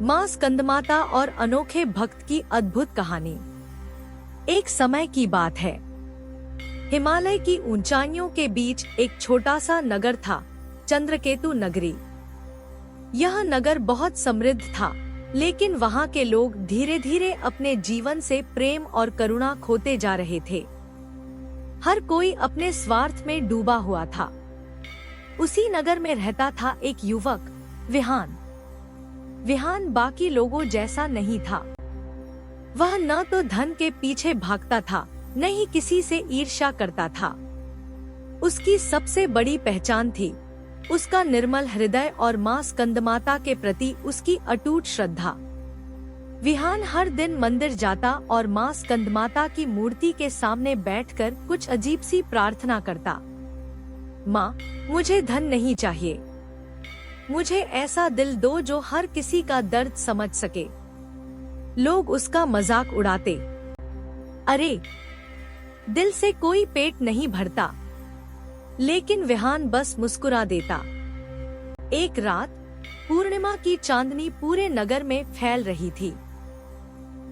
माँ स्कंदमाता और अनोखे भक्त की अद्भुत कहानी। एक समय की बात है। हिमालय की ऊंचाइयों के बीच एक छोटा सा नगर था, चंद्रकेतु नगरी। यह नगर बहुत समृद्ध था, लेकिन वहाँ के लोग धीरे धीरे अपने जीवन से प्रेम और करुणा खोते जा रहे थे। हर कोई अपने स्वार्थ में डूबा हुआ था। उसी नगर में रहता था एक युवक, विहान। विहान बाकी लोगों जैसा नहीं था। वह न तो धन के पीछे भागता था, न ही किसी से ईर्ष्या करता था। उसकी सबसे बड़ी पहचान थी उसका निर्मल हृदय और माँ स्कंदमाता के प्रति उसकी अटूट श्रद्धा। विहान हर दिन मंदिर जाता और माँ स्कंदमाता की मूर्ति के सामने बैठकर कुछ अजीब सी प्रार्थना करता। माँ, मुझे धन नहीं चाहिए। मुझे ऐसा दिल दो जो हर किसी का दर्द समझ सके। लोग उसका मजाक उड़ाते, अरे, दिल से कोई पेट नहीं भरता। लेकिन विहान बस मुस्कुरा देता। एक रात पूर्णिमा की चांदनी पूरे नगर में फैल रही थी।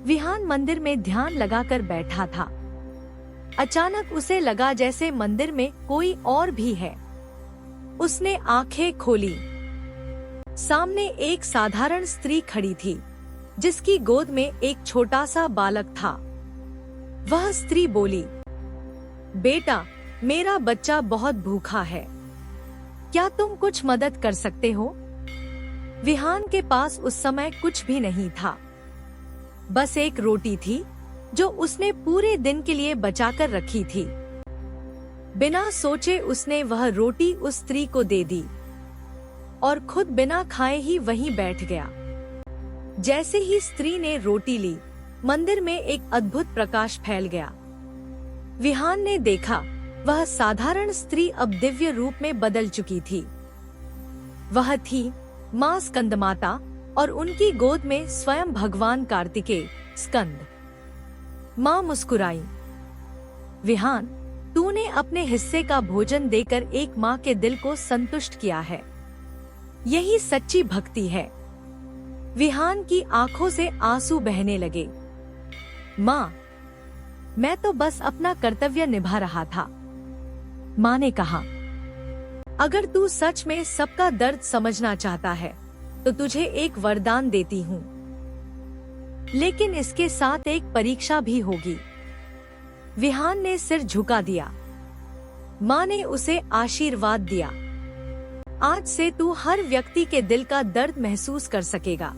विहान मंदिर में ध्यान लगाकर बैठा था। अचानक उसे लगा जैसे मंदिर में कोई और भी है। उसने आंखें खोली। सामने एक साधारण स्त्री खड़ी थी, जिसकी गोद में एक छोटा सा बालक था। वह स्त्री बोली, बेटा, मेरा बच्चा बहुत भूखा है। क्या तुम कुछ मदद कर सकते हो? विहान के पास उस समय कुछ भी नहीं था। बस एक रोटी थी, जो उसने पूरे दिन के लिए बचाकर रखी थी। बिना सोचे उसने वह रोटी उस स्त्री को दे दी और खुद बिना खाए ही वहीं बैठ गया। जैसे ही स्त्री ने रोटी ली, मंदिर में एक अद्भुत प्रकाश फैल गया। विहान ने देखा, वह साधारण स्त्री अब दिव्य रूप में बदल चुकी थी। वह थी माँ स्कंदमाता और उनकी गोद में स्वयं भगवान कार्तिकेय, स्कंद। माँ मुस्कुराई, विहान, तूने अपने हिस्से का भोजन देकर एक माँ के दिल को संतुष्ट किया है। यही सच्ची भक्ति है। विहान की आंखों से आंसू बहने लगे। माँ, मैं तो बस अपना कर्तव्य निभा रहा था। माँ ने कहा, अगर तू सच में सबका दर्द समझना चाहता है, तो तुझे एक वरदान देती हूँ। लेकिन इसके साथ एक परीक्षा भी होगी। विहान ने सिर झुका दिया। माँ ने उसे आशीर्वाद दिया, आज से तू हर व्यक्ति के दिल का दर्द महसूस कर सकेगा,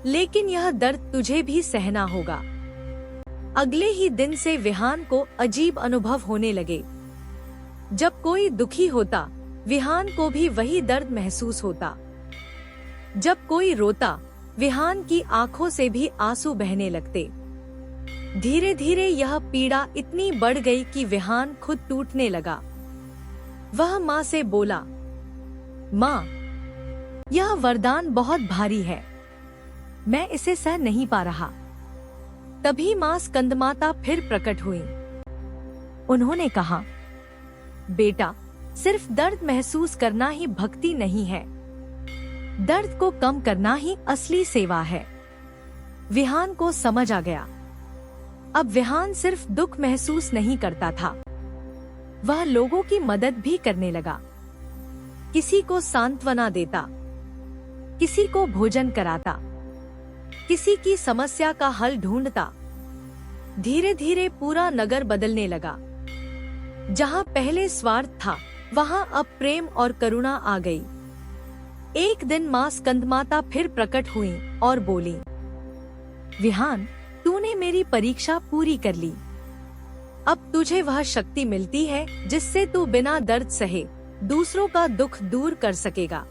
लेकिन यह दर्द तुझे भी सहना होगा। अगले ही दिन से विहान को अजीब अनुभव होने लगे। जब कोई दुखी होता, विहान को भी वही दर्द महसूस होता। जब कोई रोता, विहान की आंखों से भी आंसू बहने लगते। धीरे धीरे यह पीड़ा इतनी बढ़ गई कि विहान खुद टूटने लगा। वह माँ से बोला, माँ, यह वरदान बहुत भारी है, मैं इसे सह नहीं पा रहा। तभी माँ स्कंदमाता फिर प्रकट हुई। उन्होंने कहा, बेटा, सिर्फ दर्द महसूस करना ही भक्ति नहीं है, दर्द को कम करना ही असली सेवा है। विहान को समझ आ गया। अब विहान सिर्फ दुख महसूस नहीं करता था, वह लोगों की मदद भी करने लगा। किसी को सांत्वना देता, किसी को भोजन कराता, किसी की समस्या का हल ढूंढता। धीरे धीरे पूरा नगर बदलने लगा। जहाँ पहले स्वार्थ था, वहाँ अब प्रेम और करुणा आ गई। एक दिन माँ स्कंदमाता फिर प्रकट हुई और बोली, विहान, तूने मेरी परीक्षा पूरी कर ली। अब तुझे वह शक्ति मिलती है जिससे तू बिना दर्द सहे दूसरों का दुख दूर कर सकेगा।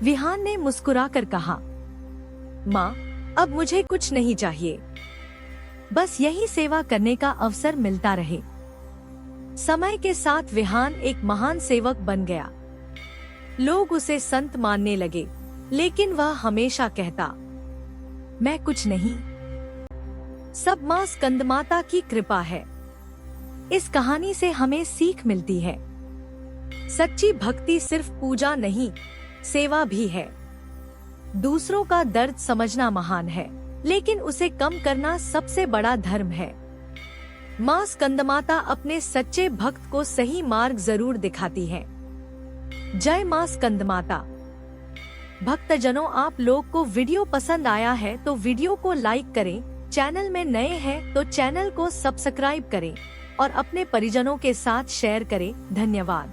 विहान ने मुस्कुराकर कहा, माँ, अब मुझे कुछ नहीं चाहिए, बस यही सेवा करने का अवसर मिलता रहे। समय के साथ विहान एक महान सेवक बन गया। लोग उसे संत मानने लगे, लेकिन वह हमेशा कहता, मैं कुछ नहीं, सब माँ स्कंदमाता की कृपा है। इस कहानी से हमें सीख मिलती है, सच्ची भक्ति सिर्फ पूजा नहीं, सेवा भी है। दूसरों का दर्द समझना महान है, लेकिन उसे कम करना सबसे बड़ा धर्म है। माँ स्कंदमाता अपने सच्चे भक्त को सही मार्ग जरूर दिखाती है। जय माँ स्कंदमाता। भक्तजनों, आप लोग को वीडियो पसंद आया है तो वीडियो को लाइक करें, चैनल में नए हैं तो चैनल को सब्सक्राइब करें और अपने परिजनों के साथ शेयर करें। धन्यवाद।